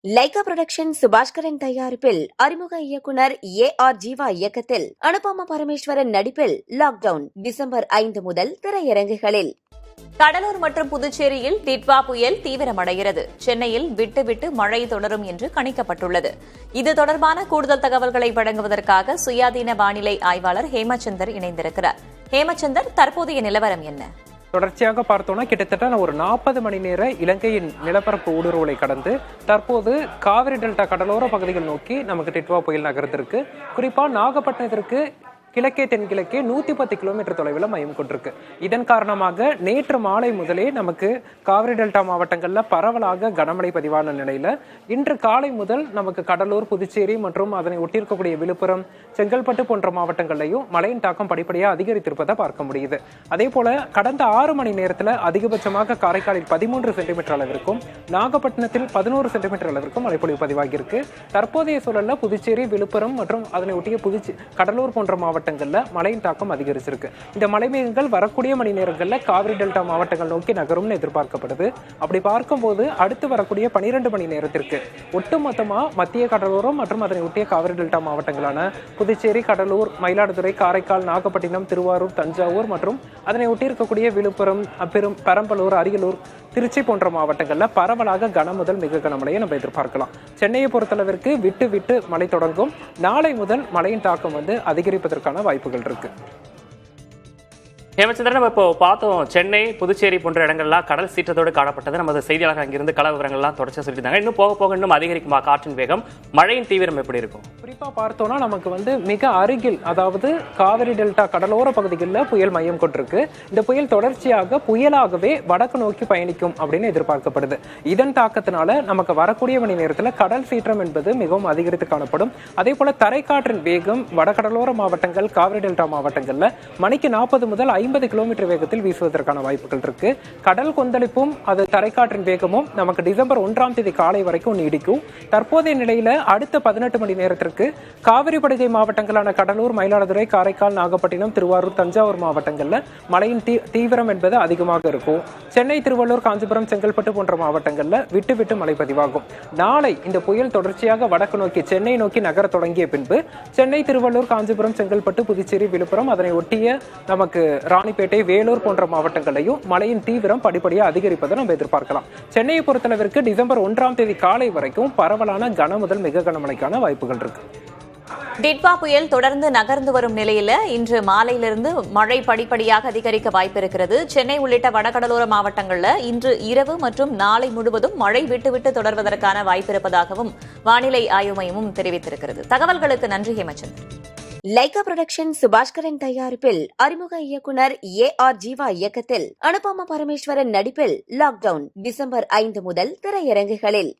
Lyca production Subaskaran தயாரிப்பில் அறிமுக இயக்குனர் AR ஜீவா இயக்கத்தில் அனுபமா பரமேஸ்வரன் நடிப்பில் லாக்டவுன் டிசம்பர் 5 முதல் திரையரங்குகளில். கடலூர் மற்றும் புதுச்சேரியில் டிட்வா புயல் தீவிரமடைகிறது. சென்னையில் விட்டு விட்டு மழை தொடரும் என்று கணிக்கப்பட்டுள்ளது. இது தொடர்பான கூடுதல் தகவல்களை வழங்குவதற்காக சுயாதீன வானிலை ஆய்வாளர் ஹேமச்சந்தர் இணைந்திருக்கிறார். ஹேமச்சந்தர், தற்போதைய நிலவரம் என்ன? தொடர்ச்சியாக பார்த்தோம்னா கிட்டத்தட்ட ஒரு 40 மணி நேர இலங்கையின் நிலப்பரப்பு ஊடுருவலை கடந்து தற்போது காவிரி டெல்டா கடலோர பகுதிகள் நோக்கி நமக்கு டிட்வா புயல் நகர்ந்திருக்கு. குறிப்பா நாகப்பட்டினத்திற்கு கிழக்கே தென்கிழக்கே 110 கிலோமீட்டர் தொலைவில் மையம் கொண்டிருக்கு. இதன் காரணமாக நேற்று மாலை முதலே நமக்கு காவிரி டெல்டா மாவட்டங்களில் பரவலாக கனமழை பதிவான நிலையில இன்று காலை முதல் நமக்கு கடலூர், புதுச்சேரி மற்றும் அதனை ஒட்டியிருக்கக்கூடிய விழுப்புரம், செங்கல்பட்டு போன்ற மாவட்டங்கள்லையும் மழையின் தாக்கம் படிப்படியாக அதிகரித்திருப்பதை பார்க்க முடியுது. அதே போல கடந்த 6 மணி நேரத்தில் அதிகபட்சமாக காரைக்காலில் 13 சென்டிமீட்டர் அளவிற்கும், நாகப்பட்டினத்தில் 11 சென்டிமீட்டர் அளவிற்கும் மழைப்பொழிவு பதிவாகியிருக்கு. தற்போதைய சூழல்ல புதுச்சேரி, விழுப்புரம் மற்றும் அதனை ஒட்டிய கடலூர் போன்ற மாவட்டங்கள்ல மழையின் தாக்கம் அதிகரிச்சிருக்கு. இந்த மழைமேகங்கள் வரக்கூடிய மணி நேரங்களில் காவிரி டெல்டா மாவட்டங்கள் நோக்கி நகரும்னு எதிர்பார்க்கப்படுது. அப்படி பார்க்கும்போது அடுத்து வரக்கூடிய 12 மணி நேரத்திற்கு ஒட்டுமொத்தமா மத்திய கடலோரம் மற்றும் அதனை ஒட்டிய காவிரி டெல்டா மாவட்டங்களான புதுச்சேரி, கடலூர், மயிலாடுதுறை, காரைக்கால், நாகப்பட்டினம், திருவாரூர், தஞ்சாவூர் மற்றும் அதனை ஒட்டியிருக்கக்கூடிய விழுப்புரம், பெரம்பலூர், அரியலூர், திருச்சி போன்ற மாவட்டங்கள்ல பரவலாக கன முதல் மிக கனமழையை நம்ம எதிர்பார்க்கலாம். சென்னையை பொறுத்தளவிற்கு விட்டு விட்டு மழை தொடங்கும். நாளை முதல் மழையின் தாக்கம் அதிகரிப்பதற்கான வாய்ப்புகள் இருக்கு. ஹேமச்சந்திரன், நம்ம இப்போ பார்த்தோம், சென்னை, புதுச்சேரி போன்ற இடங்கள்லாம் கடல் சீற்றத்தோடு காணப்பட்டது. நமது செய்தியாளர்கள் அங்கிருந்து கள விவரங்கள்லாம் தொடர்ச்சி சொல்லியிருந்தாங்க. இன்னும் போக போக இன்னும் அதிகரிக்குமா காற்றின் வேகம்? மழையின் தீவிரம் எப்படி இருக்கும்? குறிப்பா பார்த்தோம்னா நமக்கு மிக அருகில், அதாவது காவிரி டெல்டா கடலோர பகுதிகளில் புயல் மையம் கொண்டிருக்கு. இந்த புயல் தொடர்ச்சியாக புயலாகவே வடக்கு நோக்கி பயணிக்கும் அப்படின்னு எதிர்பார்க்கப்படுது. இதன் தாக்கத்தினால நமக்கு வரக்கூடிய மணி நேரத்தில் கடல் சீற்றம் என்பது மிகவும் அதிகரித்து காணப்படும். அதே போல தரைக்காற்றின் வேகம் வடகடலோர மாவட்டங்கள், காவிரி டெல்டா மாவட்டங்கள்ல மணிக்கு 40 முதல் 50 கிலோமீட்டர் வேகத்தில் வீசுவதற்கான வாய்ப்புகள் இருக்கு. கடல் கொந்தளிப்பும் அது தரைக்காற்றின் வேகமும் நமக்கு டிசம்பர் 1ஆம் தேதி காலை வரைக்கும் நீடிக்கும். தற்போதைய நிலையில அடுத்த 18 மணி நேரத்திற்கு காவிரி படுகை மாவட்டங்களான கடலூர், மயிலாடுதுறை, காரைக்கால், நாகப்பட்டினம், திருவாரூர், தஞ்சாவூர் மாவட்டங்கள்ல மழையின் தீவிரம் என்பது அதிகமாக இருக்கும். சென்னை, திருவள்ளூர், காஞ்சிபுரம், செங்கல்பட்டு போன்ற மாவட்டங்கள்ல விட்டு விட்டு மழை பதிவாகும். நாளை இந்த புயல் தொடர்ச்சியாக வடக்கு நோக்கி சென்னை நோக்கி நகர தொடங்கிய பின்பு சென்னை, திருவள்ளூர், காஞ்சிபுரம், செங்கல்பட்டு, புதுச்சேரி, விழுப்புரம் அதனை ஒட்டிய நமக்கு ராணிப்பேட்டை, வேலூர் போன்ற மாவட்டங்களையும் மழையின் தீவிரம் படிப்படியாக அதிகரிப்பதை நம்ம எதிர்பார்க்கலாம். சென்னையை பொறுத்தளவிற்கு டிசம்பர் 1ஆம் தேதி காலை வரைக்கும் பரவலான கன முதல் மிக கனமழைக்கான வாய்ப்புகள் இருக்கு. டிட்வா புயல் தொடர்ந்து நகர்ந்து வரும் நிலையில இன்று மாலையிலிருந்து மழை படிப்படியாக அதிகரிக்க வாய்ப்பு இருக்கிறது. சென்னை உள்ளிட்ட வடகடலோர மாவட்டங்கள்ல இன்று இரவு மற்றும் நாளை முழுவதும் மழை விட்டுவிட்டு தொடர்வதற்கான வாய்ப்பு இருப்பதாகவும் வானிலை ஆய்வு மையமும் தெரிவித்திருக்கிறது. தகவல்களுக்கு நன்றி ஹேமச்சந்தர். லைகா புரொடக்ஷன் சுபாஷ்கரன் தயாரிப்பில் அறிமுக இயக்குனர் AR ஜீவா இயக்கத்தில் அனுபமா பரமேஸ்வரன் நடிப்பில் லாக்டவுன் டிசம்பர் 5 முதல் திரையரங்குகளில்.